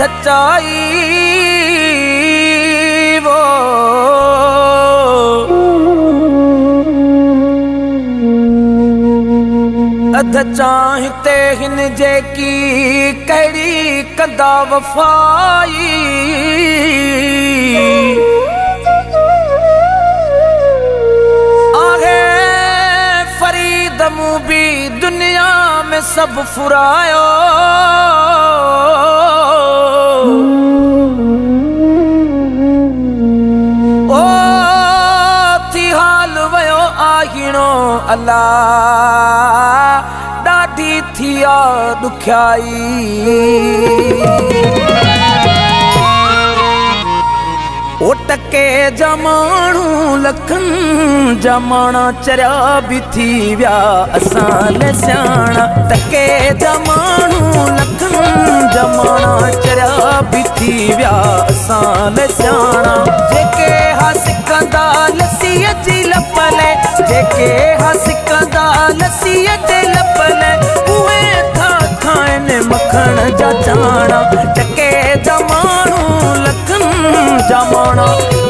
सच्चाई वो अध चाहते हिन जेकी कड़ी कंदा वफाई आहे फरीद मूं भी दुनिया में सब फुरायो ओ थी हाल वयो आहिणो अल्लाह डाढी थिया दुखियाई ओ टके जमाणू लखन जमाना चरिया भी थी व्या असां ले स्याणा टके जमाणू लखन जमाना चरिया भी थी व्या असां ले स्याणा जेके हसिकंदा लसीअ जी लपले जेके हसिकंदा लसीअ जे लपले उहे था खाइनि मखण जा चाणा टके जमाणू लखन जमाना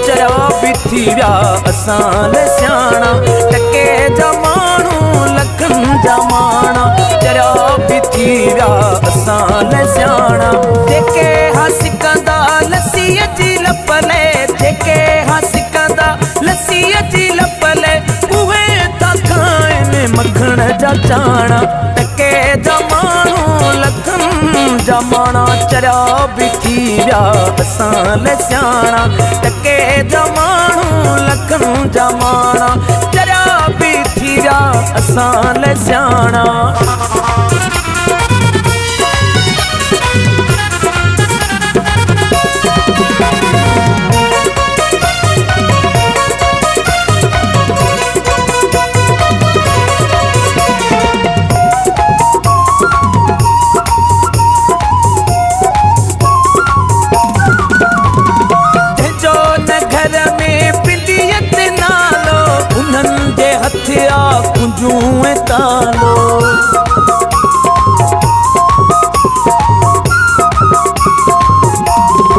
चरिया भी थी व्या असां ले स्याणा टके जमाणू लखन जमाना चरिया भी थी व्या असां ले स्याणा जेके हसिकंदा लसीअ जी लपले जेके हसिकंदा लसीअ जी लपले उहे था खाइनि मखण जा चाणा टके जमाणू लखन जमाना चरिया भी थी व्या असां ले स्याणा टके जमाणू लखन जमाना चरिया भी थी व्या असां ले स्याणा कुंजूं तालो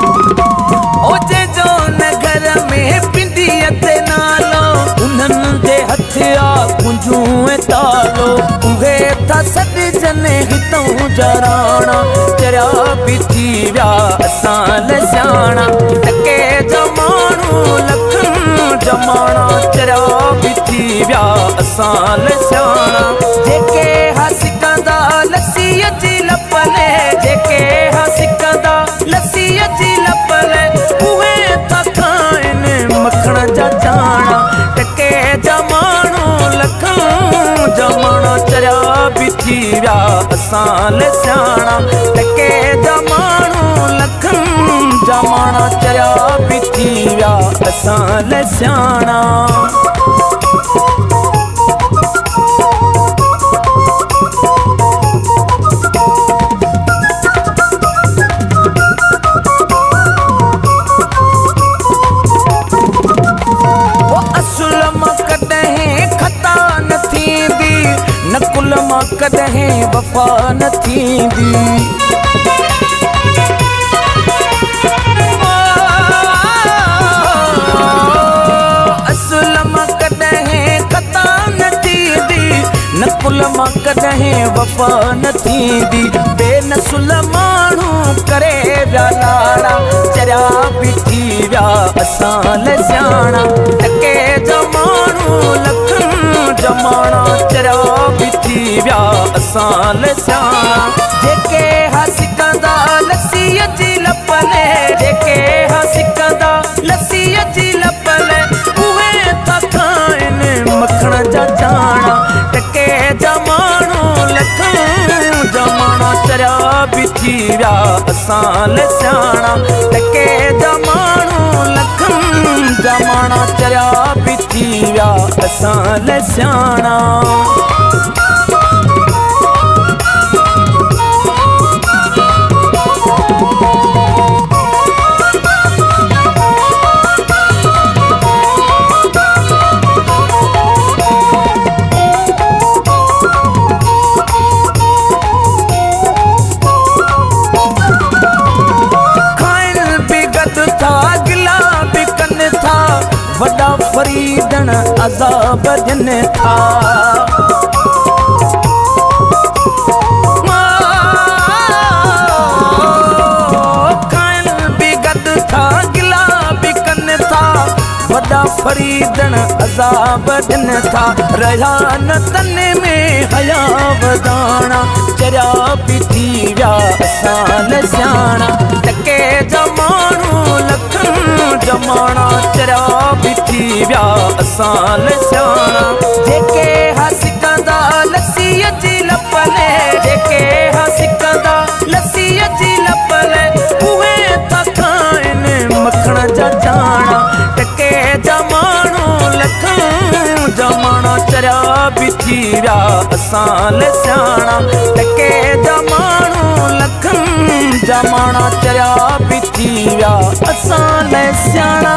ओजे जो नगर में पिंडियत नालो उन्हनि जे हथिया कुंजूं तालो उहे था सॾजन हितों जराणा चरिया भी थी व्या असां ले स्याणा टके जमाणू लखन जमाना चरिया भी थी व्या असां ले स्याणा जेके हसिकंदा लसीअ जी लपले जेके हसिकंदा लसीअ जी लपले उहे था खाइनि मखण जा चाणा टके जमाणू लखन जमाना चरिया भी थी व्या असां ले स्याणा टके जमाणू लखन जमाना चरिया भी थी व्या असां ले स्याणा नकुल मां कॾहिं वफ़ा न थींदी असुल मां कॾहिं ख़ता न थींदी नकुल मां कॾहिं वफ़ा न थींदी बेनसुल माण्हू करे व्या लाड़ा चरिया भी थी व्या असां ले स्याणा टके जमाणू लखन जमाना चरिया भी थी व्या असां ले स्याणा जेके हसिकंदा लसीअ जी लपले जेके हसिकंदा लसीअ जी लपले उहे था खाइनि मखण जा चाणा टके जमाणू लखन जमाना चरिया भी थी व्या असां ले स्याणा टके जमाणू लखन जमाना चरिया भी थी व्या असां ले स्याणा अज़ाब ॾिन था। खाइण बि गॾु था गिला बि कनि था, वॾा फरीदन अज़ाब ॾिन था। रहिया न तन में हया वधाणा, चरिया बि थी विया असां न सियाणा। टके जा माण्हू लखनि जमाणा, चरिया बि थी विया असां न सियाणा। जेके हसिकंदा लस्सीअ जी लपले, जेके हसिकंदा लस्सीअ जी लपले, उहे था खाइनि मखण जा जाणा। टके जा माण्हू लखनि जमाणा, चरिया बि थी विया असां न सियाणा। टके जा माण्हू लखनि जमाणा, चरिया बि थी विया असां न सियाणा।